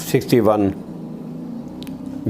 61।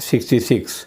66।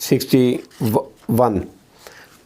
61।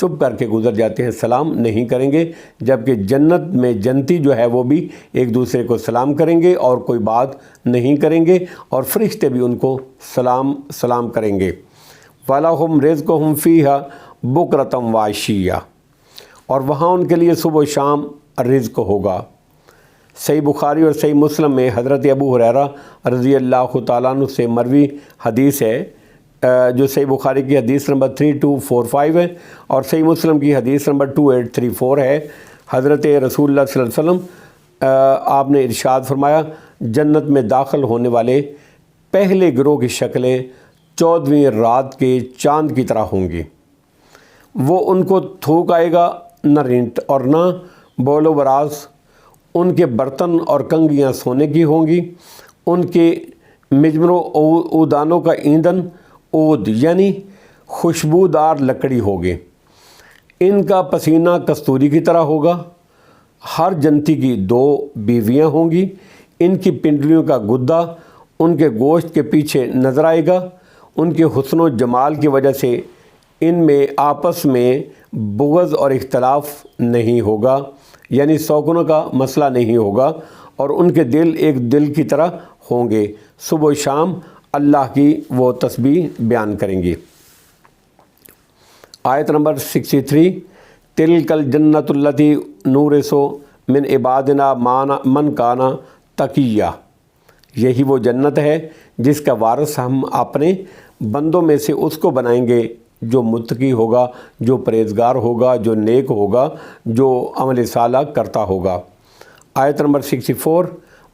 چپ کر کے گزر جاتے ہیں، سلام نہیں کریں گے، جبکہ جنت میں جنتی جو ہے وہ بھی ایک دوسرے کو سلام کریں گے اور کوئی بات نہیں کریں گے، اور فرشتے بھی ان کو سلام کریں گے۔ وَلَهُمْ رِزْقُهُمْ فِيهَا بُكْرَةً وَعَشِيًّا، اور وہاں ان کے لیے صبح و شام رزق ہوگا۔ صحیح بخاری اور صحیح مسلم میں حضرت ابو ہریرہ رضی اللہ تعالیٰ عنہ سے مروی حدیث ہے، جو صحیح بخاری کی حدیث نمبر 3245 ہے اور صحیح مسلم کی حدیث نمبر 2834 ہے۔ حضرت رسول اللہ صلی اللہ علیہ وسلم آپ نے ارشاد فرمایا، جنت میں داخل ہونے والے پہلے گروہ کی شکلیں 14ویں رات کے چاند کی طرح ہوں گی۔ وہ ان کو تھوک آئے گا، نہ رینٹ اور نہ بول و براز۔ ان کے برتن اور کنگھیاں سونے کی ہوں گی۔ ان کے مجمروں اودانوں کا ایندھن عود یعنی خوشبودار لکڑی ہوگی۔ ان کا پسینہ کستوری کی طرح ہوگا۔ ہر جنتی کی 2 بیویاں ہوں گی۔ ان کی پنڈلیوں کا گدا ان کے گوشت کے پیچھے نظر آئے گا۔ ان کے حسن و جمال کی وجہ سے ان میں آپس میں بغض اور اختلاف نہیں ہوگا، یعنی شوقوں کا مسئلہ نہیں ہوگا، اور ان کے دل ایک دل کی طرح ہوں گے۔ صبح و شام اللہ کی وہ تسبیح بیان کریں گی۔ آیت نمبر 63، تِلْکَ الْجَنَّةُ الَّتِی نُورِثُ مِنْ عِبَادِنَا مَنْ کَانَ تَقِیًّا، یہی وہ جنت ہے جس کا وارث ہم اپنے بندوں میں سے اس کو بنائیں گے جو متقی ہوگا، جو پرہیزگار ہوگا، جو نیک ہوگا، جو عمل صالح کرتا ہوگا۔ آیت نمبر 64،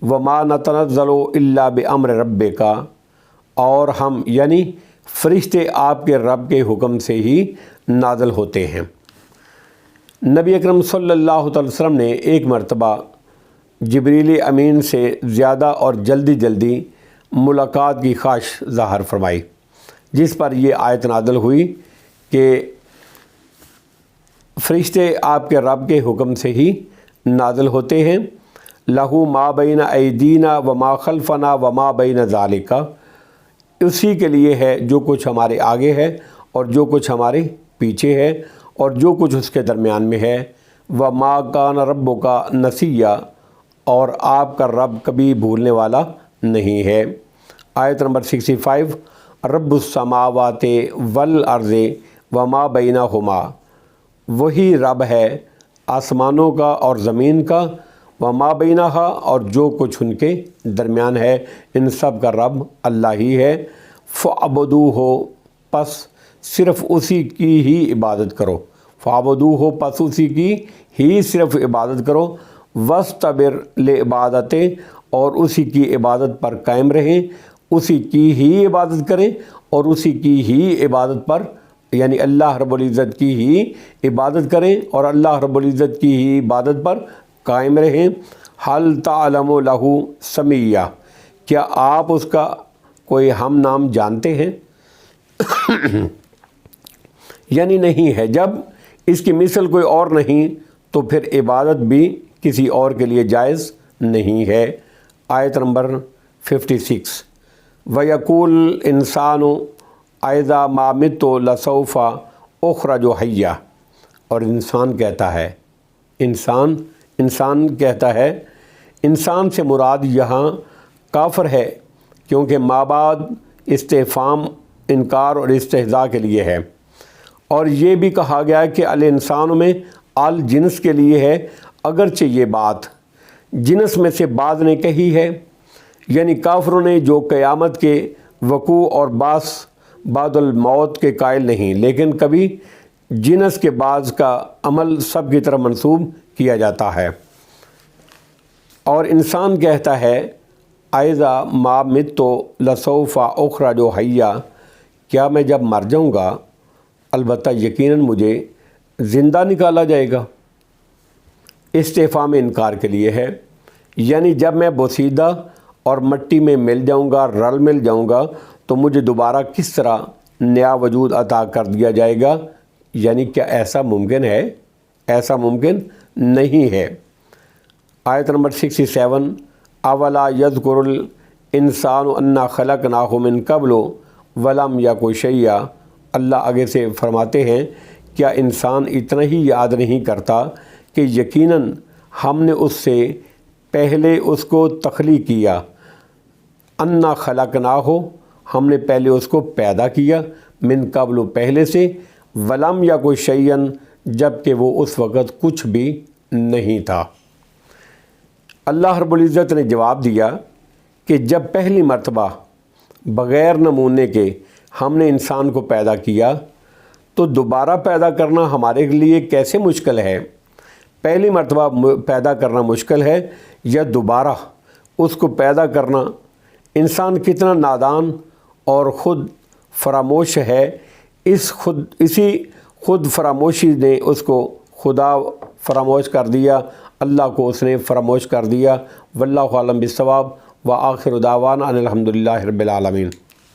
وَمَا نَتَنَزَّلُ إِلَّا بِأَمْرِ رَبِّكَ، اور ہم یعنی فرشتے آپ کے رب کے حکم سے ہی نازل ہوتے ہیں۔ نبی اکرم صلی اللہ علیہ وسلم نے ایک مرتبہ جبریل امین سے زیادہ اور جلدی ملاقات کی خواہش ظاہر فرمائی، جس پر یہ آیت نازل ہوئی کہ فرشتے آپ کے رب کے حکم سے ہی نازل ہوتے ہیں۔ لہو ما بین ایدینا وما خلفنا وما بین ذالک، اسی کے لیے ہے جو کچھ ہمارے آگے ہے اور جو کچھ ہمارے پیچھے ہے اور جو کچھ اس کے درمیان میں ہے۔ وما کان ربک نسیا، اور آپ کا رب کبھی بھولنے والا نہیں ہے۔ آیت نمبر 65، رب السماوات والارض وما بینہما، وہی رب ہے آسمانوں کا اور زمین کا، وما بینہا، اور جو کچھ ان کے درمیان ہے، ان سب کا رب اللہ ہی ہے۔ فاعبدوہ، پس صرف اسی کی ہی عبادت کرو۔ فاعبدوہ، پس اسی کی ہی صرف عبادت کرو۔ واصطبر لعبادتہ، اور اسی کی عبادت پر قائم رہیں، اسی کی ہی عبادت کریں اور اسی کی ہی عبادت پر، یعنی اللہ رب العزت کی ہی عبادت کریں اور اللہ رب العزت کی ہی عبادت پر قائم رہیں۔ حل تعلم لہ سمیہ، کیا آپ اس کا کوئی ہم نام جانتے ہیں؟ یعنی نہیں ہے، جب اس کی مثل کوئی اور نہیں تو پھر عبادت بھی کسی اور کے لیے جائز نہیں ہے۔ آیت نمبر 56، وَيَقُولُ الْإِنسَانُ أَإِذَا مَا مِتُّ لَسَوْفَ أُخْرَجُ حَيًّا، اور انسان کہتا ہے، انسان کہتا ہے، انسان سے مراد یہاں کافر ہے، کیونکہ ما بعد استفہام انکار اور استہزاء کے لیے ہے، اور یہ بھی کہا گیا ہے کہ الانسان میں الجنس کے لیے ہے، اگرچہ یہ بات جنس میں سے بعض نے کہی ہے، یعنی کافروں نے جو قیامت کے وقوع اور بعد الموت کے قائل نہیں، لیکن کبھی جنس کے بعض کا عمل سب کی طرف منسوب کیا جاتا ہے۔ اور انسان کہتا ہے، اذا ما مت لسوف اخرج حیا، کیا میں جب مر جاؤں گا البتہ یقیناً مجھے زندہ نکالا جائے گا۔ استفہام انکار کے لیے ہے، یعنی جب میں بوسیدہ اور مٹی میں مل جاؤں گا، رل مل جاؤں گا، تو مجھے دوبارہ کس طرح نیا وجود عطا کر دیا جائے گا، یعنی کیا ایسا ممکن ہے؟ ایسا ممکن نہیں ہے۔ آیت نمبر 67، اولا یذکر الانسان انا خلقناہ من قبل ولم یک شیئا، اللہ آگے سے فرماتے ہیں کیا انسان اتنا ہی یاد نہیں کرتا کہ یقیناً ہم نے اس سے پہلے اس کو تخلیق کیا، انا خلقناہ، ہم نے پہلے اس کو پیدا کیا، من قبل پہلے سے، ولم یک شیئا، جب کہ وہ اس وقت کچھ بھی نہیں تھا۔ اللہ رب العزت نے جواب دیا کہ جب پہلی مرتبہ بغیر نمونے کے ہم نے انسان کو پیدا کیا تو دوبارہ پیدا کرنا ہمارے لیے کیسے مشکل ہے؟ پہلی مرتبہ پیدا کرنا مشکل ہے یا دوبارہ اس کو پیدا کرنا؟ انسان کتنا نادان اور خود فراموش ہے، اسی خود فراموشی نے اس کو خدا فراموش کر دیا، اللہ کو اس نے فراموش کر دیا۔ واللہ اعلم بالصواب، وآخر دعوانا ان الحمدللہ رب العالمین۔